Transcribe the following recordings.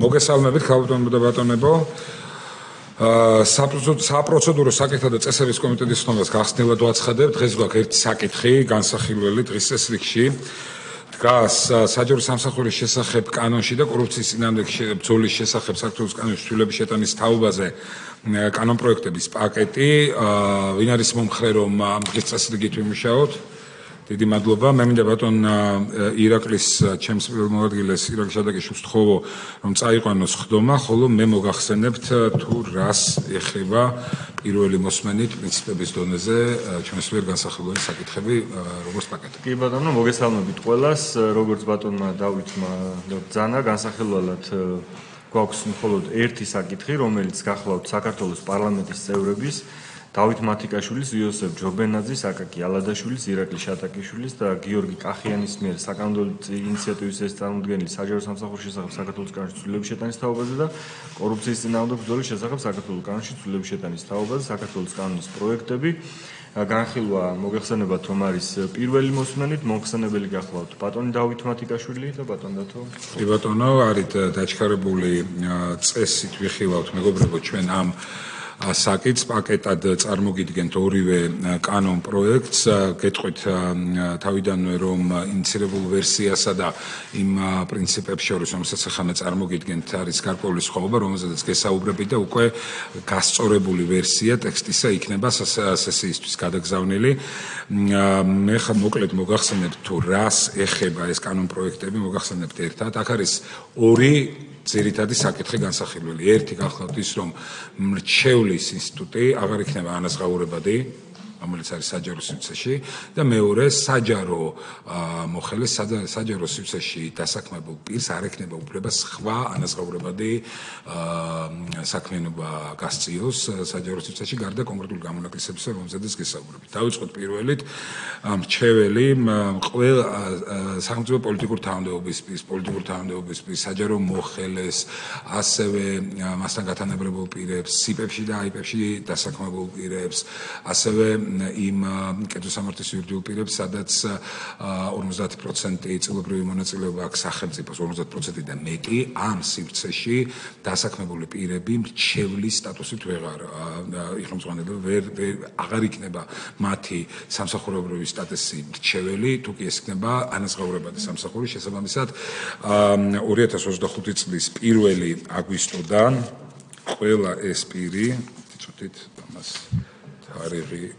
მოგესალმებით, ხალხო და ბატონებო. საპროცედურო საკითხთა და წესების კომიტეტის ცნობას გახსნილად ვაცხადებთ. დღეს გვაქვს ერთი საკითხი, განსახილველი დღის წესრიგში. დგას საჯარო სამსახურის შესახებ კანონში და კორუფციის წინააღმდეგ ბრძოლის შესახებ საქართველოს კანონის ცვლილების შეტანის თაობაზე კანონპროექტების პაკეტი. ვინ არის მომხრე, რომ ამ დღის წესრიგით ვიმუშაოთ? დიდი მადლობა. მე მინდა ბატონ ირაკლის ჩემს მოადგილეს ირაკლის შადაგიშვილს ვთხოვო, რომ წაიყვანოს ხდომა, ხოლო მე მოგახსენებთ თუ რას ეხება პირველი მოსმენით პრინციპების დონეზე ჩვენს მიერ განსახილველი საკითხები როგორც პაკეტი. კი ბატონო, მოგესალმებით ყველას, როგორც ბატონმა დავითმა ბრძანა განსახილველად გვაქვს მხოლოდ ერთი საკითხი, რომელიც გახლავთ საქართველოს პარლამენტის წევრების დავით მათიკაშვილის, იოსებ ჯობენაძის, აკაკი ალადაშვილის, ირაკლი შატაკიშვილის და გიორგი კახიანის მიერ საკანონმდებლო ინიციატივის ეს წარმოდგენილი საჯარო სამსახურის შესახებ საქართველოს კანონში ცვლილების შეტანის თაობაზე და კორუფციის წინააღმდეგ ბრძოლის შესახებ საქართველოს კანონში ცვლილების შეტანის თაობაზე საქართველოს კანონის პროექტები. განხილვა მოგეხსენებათ, რომ არის პირველი მოსმენით, მომხსენებელი გახლავთ ბატონი დავით მათიკაშვილი და ბატონ დათო. კი ბატონო, არით დაჩქარებული წესით ვიხილავთ მეგობრებო ჩვენ ამ საკითხს პაკეტად წარმოგიდგენთ ორივე კანონ პროექტს. გეტყვით თავიდანვე, რომ ინიცირებულ ვერსიასა და იმ პრინციპებს შორის, რომელსაც ახლა მე წარმოგიდგენთ, არის გარკვეული სხვაობა, რომელზედაც გესაუბრებით და უკვე გასწორებული ვერსია ტექსტისა იქნება სესიისთვის გადაგზავნილი. მე ხა მოკლედ მოგახსენებთ თუ რას ეხება ეს კანონ პროექტები, მოგახსენებთ ერთად. აქ არის ორი ძირითადი საკითხი განსახილველი. ერთი გახლავთ ის, რომ მრჩევლის ინსტიტუტი აღარ იქნება ანაზღაურებადი, რომელიც არის საჯარო სივრცეში და მეორე საჯარო მოხელე საჯარო სივრცეში დასაქმებულ პირს არ ექნება უფლება სხვა ანაზღაურებადი საქმიანობა გასწიოს საჯარო სივრცეში გარდა კონკრეტული გამონაკლისებისა, რომელზედაც გესაუბრებით. დავიწყოთ პირველით მრჩეველი ყველა სახელმწიფო პოლიტიკურ თანამდებობის პირს, საჯარო მოხელეს, ასევე მასთან გათანაბრებულ პირებს, სიპებში და აიპებში დასაქმებულ პირებს, ასევე იმ კედროსამართლის იურიდიულ პირებს, სადაც 50% წილობრივი მონაწილეობა აქვს სახელმწიფოს, 50% და მეტი, ამ სივრცეში დასაქმებული პირები მრჩევლის სტატუსით აღარ იქნება მათი სამსახურებრივი სტატუსი მრჩეველი, თუ კი ეს იქნება ანაზღაურებადი სამსახური. შესაბამისად 2025 წლის 1 აგვისტოდან ყველა ეს პირი ცოტით ამას თარიღი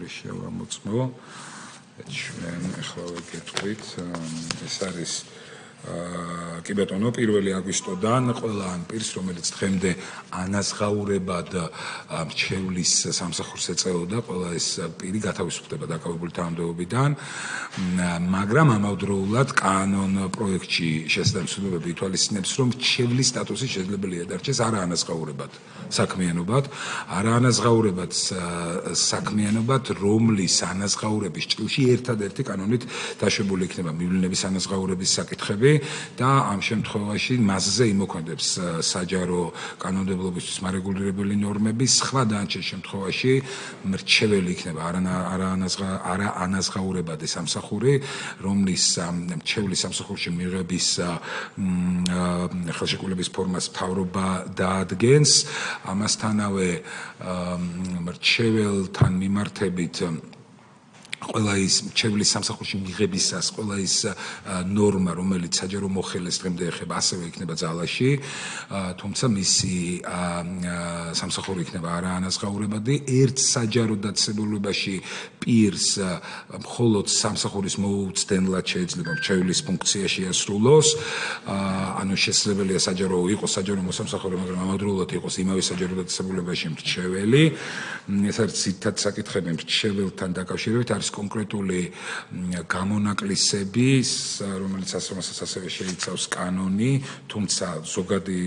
შევამოწმო. ჩვენ ახლა ვეკითხით, ეს არის კი ბატონო, 1 აგვისტოდან ყველა ამ პირს, რომელიც დღემდე ანაზღაურებად მრჩევლის სამსახურს ეწეოდა, ყველა ეს პირი გათავისუფლდება დაკავებული თანამდებობიდან, მაგრამ ამავდროულად კანონ პროექტში შესაძლებელი ცვლილებები ითვალისწინებს, რომ მრჩევლის სტატუსი შესაძლებელია დარჩეს არაანაზღაურებად საქმიანობად, არაანაზღაურებად საქმიანობად, რომლის ანაზღაურების ჭრილში ერთადერთი კანონით დაშვებული იქნება მივლინების ანაზღაურების საკითხები და ამ შემთხვევაში მასზე იმოქმედებს საჯარო კანონმდებლობისთვის მარეგულირებელი ნორმები. სხვა დანარჩენ შემთხვევაში მრჩეველი იქნება არაანაზღაურებადი სამსახური, რომლის მრჩევლის სამსახურში მიღების ხელშეკრულების ფორმას მთავრობა დაადგენს. ამასთანავე მრჩეველთან მიმართებით ყველა ის მრჩევლის სამსახურში მიღებისას ყველა ის ნორმა, რომელიც საჯარო მოხელეს დღემდე ეხება, ასევე იქნება ძალაში, თუმცა მისი სამსახური იქნება არაანაზღაურებადი. ერთ საჯარო დაწესებულებაში პირს მხოლოდ სამსახურის მოუწდენლად შეიძლება მრჩევლის ფუნქცია შეასრულოს, ანუ შესაძლებელია იყოს საჯარო მოსამსახური, მაგრამ ამავდროულად იყოს იმავე საჯარო დაწესებულებაში მრჩეველი. ეს არის ძირითადი საკითხები მრჩეველთან დაკავშირებით, არის კონკრეტული გამონაკლისები, რომელიც ასევე შეიცავს კანონი, თუმცა ზოგადი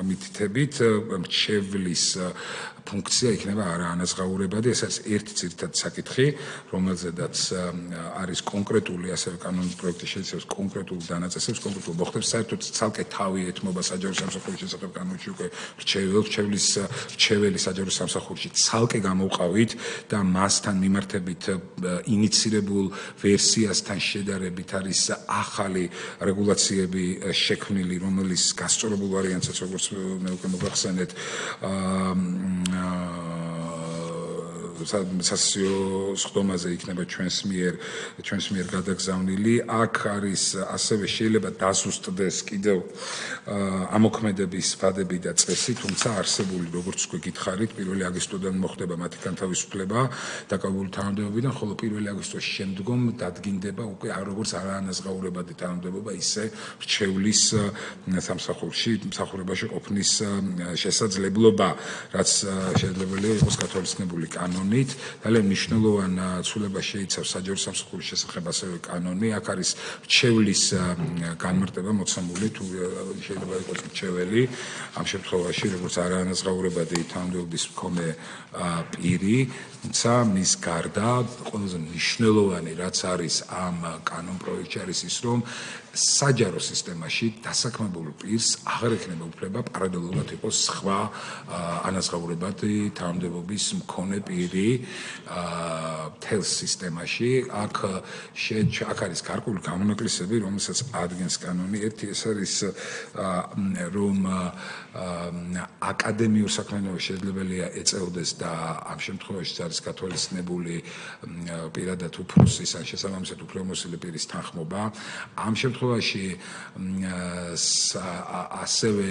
მითითებით მრჩევლის ფუნქცია იქნება არაანაზღაურებადი. ეს არის ერთი ძირითადი საკითხი, რომელზედაც არის კონკრეტული ასევე კანონის პროექტი შეიცავს კონკრეტულ დანაწესებს, კონკრეტულ მოხდებს, საერთოდ ცალკე თავი ეთმობა საჯარო სამსახურის შესახებ კანონში უკვე რჩეველი საჯარო სამსახურში ცალკე გამოვყავით და მასთან მიმართებით ინიცირებულ ვერსიასთან შედარებით არის ახალი რეგულაციები შექმნილი, რომელიც გასწორებულ ვარიანტსაც როგორც მე უკვე მოგახსენეთ სასიო სხდომაზე იქნება ჩვენს მიერ გადაგზავნილი. აქ არის ასევე შეიძლება დაზუსტდეს კიდევ ამოქმედების ვადები და წესი, თუმცა არსებული, როგორც უკვე გითხარით, 1 აგვისტოდან მოხდება მათი განთავისუფლება დაკავებული თანამდებობიდან, ხოლო 1 აგვისტოს შემდგომ დადგინდება უკვე როგორც არაანაზღაურებადი თანამდებობა, ისე რჩევლის სამსახურში, მსახურებაში ყოფნის შესაძლებლობა, რაც შესაძლებელია იყოს გათვალისწინებული კანონით. ძალიან მნიშვნელოვან ცვლილებას შეიცავს საჯარო სამსახურის შესახებ ასევე კანონი. აქ არის რჩევლის განმარტება მოცემული, თუ შეიძლება იყოს რჩეველი, ამ შემთხვევაში როგორც არაანაზღაურებადი თანამდებობის მქონე პირი, თუმცა მის გარდა ყველაზე მნიშვნელოვანი რაც არის ამ კანონპროექტში არის ის, რომ საჯარო სისტემაში დასაქმებულ პირს აღარ ექნება უფლება პარალელურად იყოს სხვა ანაზღაურებადი თანამდებობის მქონე პირი მთელ სისტემაში. აქ არის გარკვეული გამონაკლისები, რომელსაც ადგენს კანონი. ერთი ეს არის, რომ აკადემიურ საქმიანობას შესაძლებელია ეწეოდეს და ამ შემთხვევაში არის გათვალისწინებული პირადად უფროსის ან შესაბამისად უფლებამოსილი პირის თანხმობა. ამ შემთხვევაში ასევე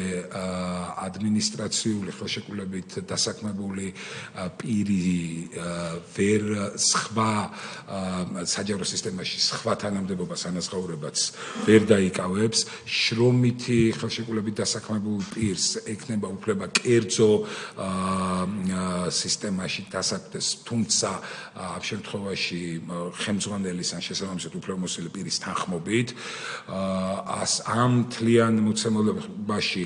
ადმინისტრაციული ხელშეკრულებით დასაქმებული პირი ვერ სხვა საჯარო სისტემაში სხვა თანამდებობას ანაზღაურებაც ვერ დაიკავებს. შრომითი ხელშეკრულებით დასაქმებულ პირს ექნება უფლება კერძო სისტემაში დასაქმდეს, თუმცა ამ შემთხვევაში ხელმძღვანელის ან შესაბამისად უფლებამოსილი პირის თანხმობით. ამ მთლიან მოცემულებაში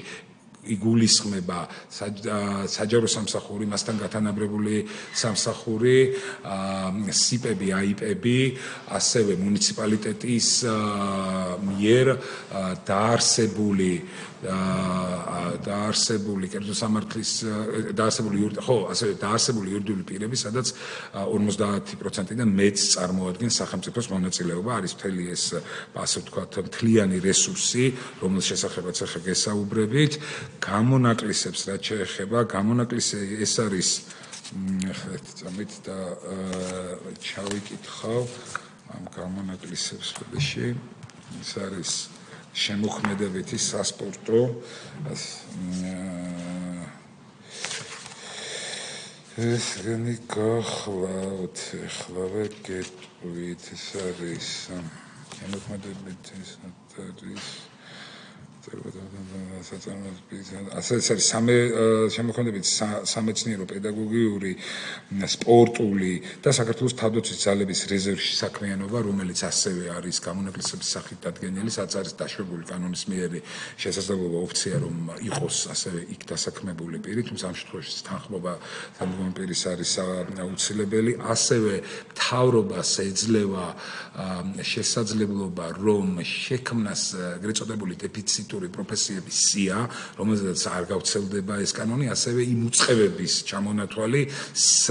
იგულისხმება საჯარო სამსახური, მასთან გათანაბრებული სამსახური, სიპები, აიპები, ასევე მუნიციპალიტეტის მიერ დაარსებული კერძო სამართლის დაარსებული იურიდიული პირები, სადაც 50%-დან მეტს წარმოადგენს სახელმწიფოს მონაწილეობა. არის მთელი ეს, ასე ვთქვათ, მთლიანი რესურსი, რომელის შესახებაც ახლა გესაუბრებით. გამონაკლისებს რაც შეეხება, გამონაკლისი ეს არის წამით და ჩავიკითხავ ამ გამონაკლისებს ხდში. ეს არის შემოქმედებითი სასპორტო ეს რენი გახლავთ ახლავე გეტყვით. ეს არის შემოქმედებითი ასე ეს არის შემოქმედებით სამეცნიერო, პედაგოგიური, სპორტული და საქართველოს თავდაცვის ძალების რეზერვში საქმიანობა, რომელიც ასევე არის გამონაკლისების სახით დადგენილი, სადაც არის დაშვებული კანონის მიერ შესაძლებლობა ოფცია, რომ იყოს ასევე იქ დასაქმებული პირი, თუმცა ამ შემთხვევაში თანხმობა თანამდებობრივი პირის არის აუცილებელი. ასევე მთავრობას ეძლევა შესაძლებლობა, რომ შექმნას ეგრეთ წოდებული დეფიციტური პროფესიების სია, რომელზედაც არ გავრცელდება ეს კანონი, ასევე იმ უწყებების ჩამონათვალი,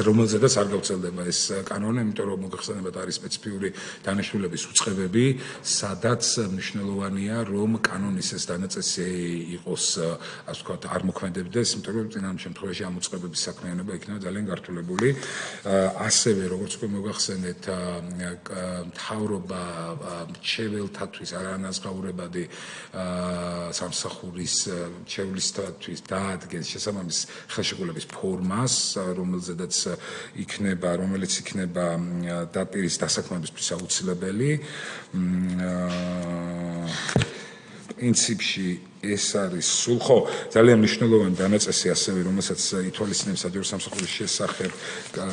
რომელზედაც არ გავრცელდება ეს კანონი, იმიტომ რომ მოგეხსენებათ არის სპეციფიური დანიშნულების უწყებები, სადაც მნიშვნელოვანია, რომ კანონის ეს დანაწესი იყოს, ასე ვთქვათ, არ მოქმედებდეს, იმიტომ რომ წინა შემთხვევაში ამ უწყებების საქმიანობა იქნება ძალიან გართულებული. ასევე, როგორც უკვე მოგახსენეთ, მთავრობა მრჩეველთათვის არაანაზღაურებადი სამსახურის მრჩევლისათვის დაადგენს შესაბამის ხელშეკრულების ფორმას, რომელიც იქნება დაპირის დასაქმებისთვის აუცილებელი. პრინციპში ეს არის სულ ხო ძალიან მნიშვნელოვანი დანაწესი ასევე რომელსაც ითვალისწინებს საჯარო სამსახურის შესახებ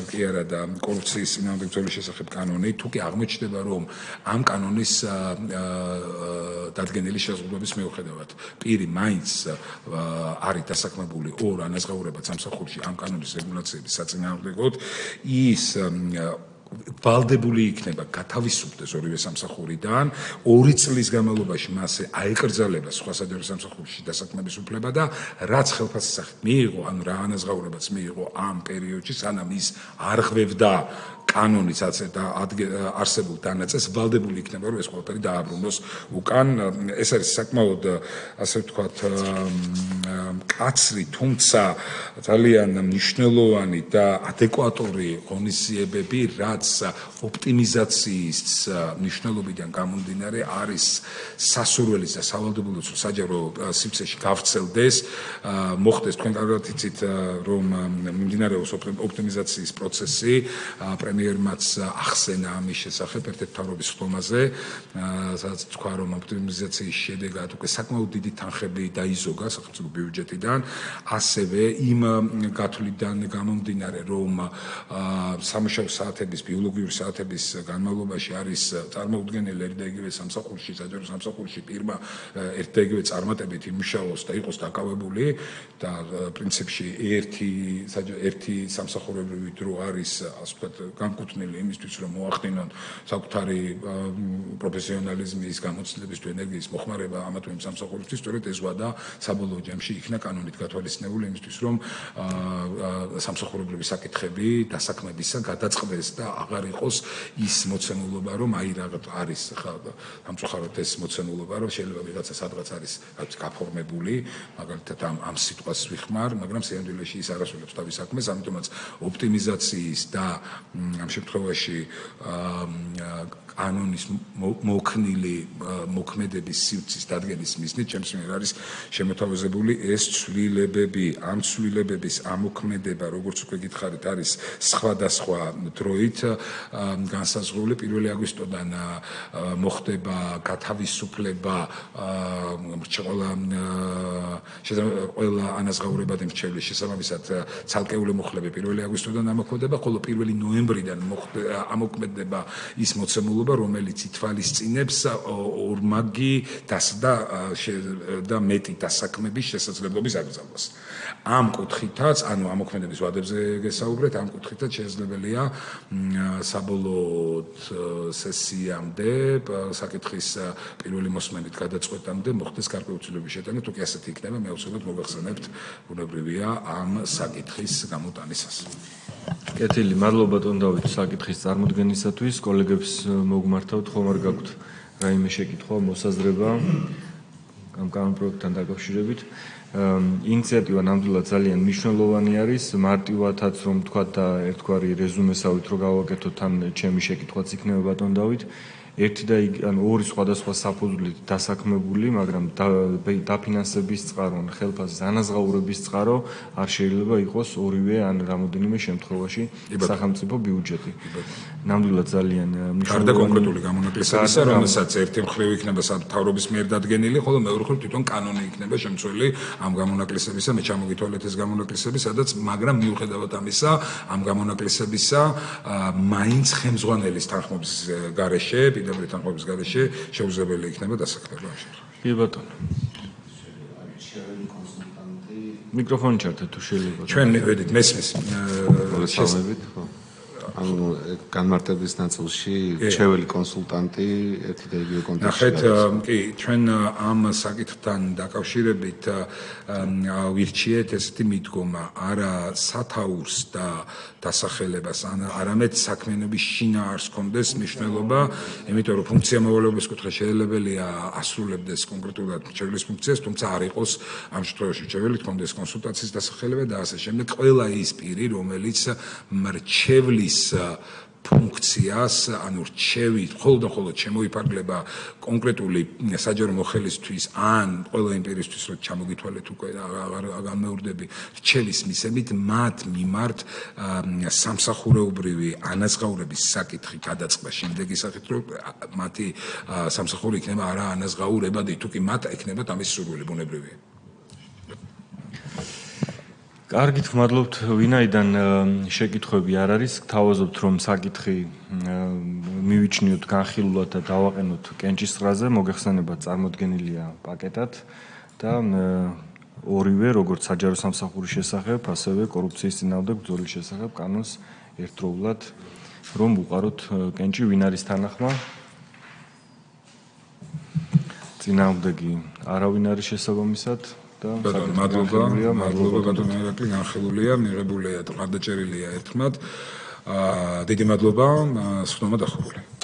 კი არა და კორუფციის წინააღმდეგ ბრძოლის შესახებ კანონი თუ კი აღმოჩნდება რომ ამ კანონის დადგენილი შეზღუდვების მიუხედავად პირი მაინც არის დასაქმებული ორ ანაზღაურებად სამსახურში ამ კანონის რეგულაციების საწინააღმდეგოდ ის ვალდებული იქნება გათავისუფლდეს ორივე სამსახურიდან 2 წლის განმავლობაში მასზე აეკრძალება სხვა საჯარო სამსახურში დასაქმების უფლება და რაც ხელფასის სახით მიიღო ანუ რა ანაზღაურებაც მიიღო ამ პერიოდში სანამ ის არ ღვევდა კანონის არსებულ დანაწესს ვალდებული იქნება რომ ეს ყველაფერი დააბრუნოს უკან ეს არის საკმაოდ ასე ვთქვათ მკაცრი თუმცა ძალიან მნიშვნელოვანი და ადეკვატური ღონისძიებები რაც ოპტიმიზაციის მნიშვნელობიდან გამომდინარე არის სასურველის და სავალდებულო საჯარო სივრცეში გავრცელდეს მოხდეს თქვენ კარგად იცით რომ მიმდინარეობს ოპტიმიზაციის პროცესი პრემიერმაც ახსენა ამის შესახებ ერთ-ერთ მთავრობის ხდომაზე სადაც თქვა რომ ოპტიმიზაციის შედეგად უკვე საკმაოდ დიდი თანხები დაიზოგა სახელმწიფო ბიუჯეტიდან ასევე იმ გათვლიდან გამომდინარე რომ სამუშაო საათების ბიოლოგიური საათების განმავლობაში არის წარმოუდგენელი ერთ და იგივე სამსახურში საჯარო სამსახურში პირმა ერთ და იგივე წარმატებით იმუშაოს და იყოს დაკავებული და პრინციპში ერთი სამსახურებრივი დრო არის ასე ვთქვათ განკუთვნილი იმისთვის რომ მოახდინონ საკუთარი პროფესიონალიზმის გამოცდილების თუ ენერგიის მოხმარება ამა თუ იმ სამსახურისთვის სწორედ ეს ვადა საბოლოო ჯამში იქნა კანონით გათვალისწინებული იმისთვის რომ სამსახურებრივი საკითხები დასაქმებისა გადაწყდეს და აღარ იყოს ის მოცემულობა რომ აი რაღაც არის ხა სამწუხაროდ ეს მოცემულობა რომ შეიძლება ვიღაცა სადღაც არის რაც გაფორმებული მაგალითად ამ სიტყვას ვიხმარ მაგრამ სიამდვილეში ის არასრულებს თავის საქმეს ამიტომაც ოპტიმიზაციის და ამ შემთხვევაში კანონის მოქნილი მოქმედების სივრცის დადგენის მიზნით ჩემს მიერ არის შემოთავაზებული ეს ცვლილებები ამ ცვლილებების ამოქმედება როგორც უკვე გითხარით არის სხვადასხვა დროით განსაზღვრული 1 აგვისტოდან მოხდება გათავისუფლება ყველა ანაზღაურებადი მრჩევლის შესაბამისად ცალკეული მოხლები 1 აგვისტოდან ამოქმედება ხოლო 1 ნოემბრიდან ამოქმედება ის მოცემულობა რომელიც ითვალისწინებს ორმაგი და მეტი დასაქმების შესაძლებლობის აკრძალვას. ამ კუთხითაც, ანუ ამოქმედების ვადებზე გესაუბრეთ, ამ კუთხითაც შესაძლებელია საბოლოოდ სესიამდე, საკითხის პირველი მოსმენით გადაწყვეტამდე მოხდეს გარკვეულწილების შეტანა, თუ კი ასეთი იქნება, მე უცებად მოგახსენებთ, ბუნებრივია ამ საკითხის გამოტანისას. კეთილი, მადლობა ბატონ დავით საკითხის წარმოდგენისათვის. კოლეგებს მოგმართავთ, ხომ არ გაქვთ რაიმე შეკითხვა, მოსაზრება ამ კანონპროექტთან დაკავშირებით. ინიციატივა ნამდვილად ძალიან მნიშვნელოვანი არის, მარტივადაც რომ თქვა და ერთგვარი რეზუმესავით რო გავაკეთოთ, თან ჩემი შეკითხვაც იქნება ბატონ დავით. ერთი და ორი სხვადასხვა საფუძვლით დასაქმებული, მაგრამ დაფინანსების წყარო, ხელფასის ანაზღაურების წყარო არ შეიძლება იყოს ორივე ან რამოდენიმე შემთხვევაში სახელმწიფო ბიუჯეტი. ნამდვილად ძალიან მნიშვნელოვანი. გარდა კონკრეტული გამონაკლისებისა, რომელსაც ერთი მხრივ იქნება მთავრობის მიერ დადგენილი, ხოლო მეორე მხრივ თვითონ კანონი იქნება შემცველი ამ გამონაკლისებისა, მე ჩამოგითვალეთ ეს გამონაკლისები, სადაც მაგრამ მიუხედავად ამისა, ამ გამონაკლისებისა მაინც ხელმძღვანელის თანხმობის გარეშე თანხმობის გარეშე შეუძლებელი იქნება დასაქმება ამ შემთხვევაში. კი ბატონო. მიკროფონი ჩართეთ თუ შეიძლება. ჩვენ მივედით მესმის. შესაბამებით, ხო. ანუ განმარტების ნაწილში რჩეველი კონსულტანტი ერთი და იგივე კონტექსტში. ნახეთ, კი, ჩვენ ამ საკითხთან დაკავშირებით ვირჩიეთ ესეთი მიდგომა, არა სათაურს და დასახელებას, არამედ საქმიანობის შინაარსს კონდეს მნიშვნელობა, იმიტომ რომ ფუნქცია მოვალეობის კუთხე შეეძლებელია ასრულებდეს კონკრეტულად მრჩევლის ფუნქციას, თუმცა არ იყოს ამ შემთხვევაში მრჩეველი კონდეს კონსულტაციის დასახელება და ასე შემდეგ. ყველა ის პირი, რომელიც მრჩევლის ფუნქციას, ანუ რჩევით, მხოლოდ შემოიფარგლება კონკრეტული საჯარო მოხელისთვის ან ყველა იმპერისთვის, რომ ჩამოგითვალეთ უკვე აღარ მეურდები, რჩევის მისებით მათ მიმართ სამსახურეობრივი ანაზღაურების საკითხი გადაწყდა შემდეგი სახით, რომ მათი სამსახური იქნება არა ანაზღაურებადი, თუკი მათ ექნებათ ამის სურვილი ბუნებრივია. კარგით, ვმადლობთ. ვინაიდან შეკითხვები არ არის, გთავაზობთ, რომ საკითხი მივიჩნიოთ განხილულად და დავაყენოთ კენჭისყრაზე, მოგეხსენებათ წარმოდგენილია პაკეტად და ორივე, როგორც საჯარო სამსახურის შესახებ, ასევე კორუფციის წინააღმდეგ ბრძოლის შესახებ კანონს ერთდროულად რომ უყაროთ კენჭი, ვინ არის თანახმა? წინააღმდეგი არავინ არის შესაბამისად. მადლობა ბატონო ერაკლი, განხილულია, მიღებულია, მხარდაჭერილია ერთხმად. დიდი მადლობა, სხდომა დახურული.